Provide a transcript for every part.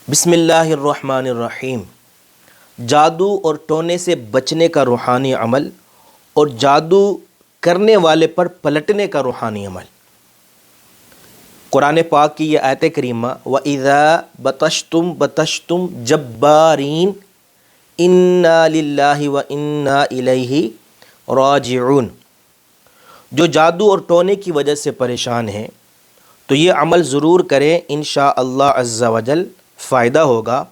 بسم اللہ الرحمن الرحیم۔ جادو اور ٹونے سے بچنے کا روحانی عمل اور جادو کرنے والے پر پلٹنے کا روحانی عمل۔ قرآن پاک کی یہ آیت کریمہ وَإِذَا بَطَشْتُمْ بَطَشْتُمْ جَبَّارِينَ إِنَّا لِلَّهِ وَإِنَّا إِلَيْهِ رَاجِعُونَ، جو جادو اور ٹونے کی وجہ سے پریشان ہیں تو یہ عمل ضرور کریں، انشاءاللہ عز و جل فائدہ ہوگا۔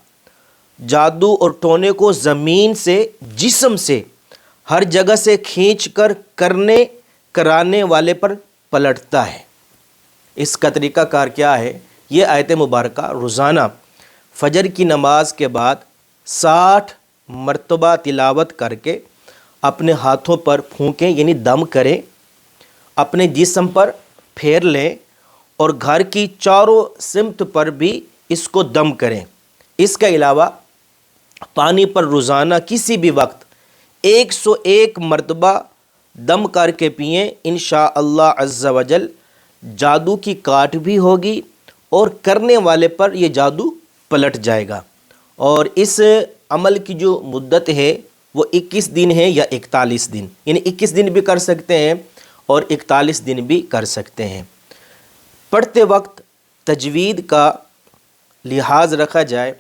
جادو اور ٹونے کو زمین سے، جسم سے، ہر جگہ سے کھینچ کر کرانے والے پر پلٹتا ہے۔ اس کا طریقہ کار کیا ہے؟ یہ آیت مبارکہ روزانہ فجر کی نماز کے بعد 60 مرتبہ تلاوت کر کے اپنے ہاتھوں پر پھونکیں، یعنی دم کریں، اپنے جسم پر پھیر لیں اور گھر کی چاروں سمت پر بھی اس کو دم کریں۔ اس کے علاوہ پانی پر روزانہ کسی بھی وقت 101 مرتبہ دم کر کے پئیں، انشاءاللہ عز و جل جادو کی کاٹ بھی ہوگی اور کرنے والے پر یہ جادو پلٹ جائے گا۔ اور اس عمل کی جو مدت ہے وہ 21 دن ہے یا 41 دن، یعنی 21 دن بھی کر سکتے ہیں اور 41 دن بھی کر سکتے ہیں۔ پڑھتے وقت تجوید کا لحاظ رکھا جائے۔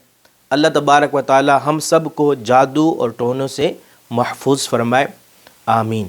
اللہ تبارک و تعالی ہم سب کو جادو اور ٹونوں سے محفوظ فرمائے، آمین۔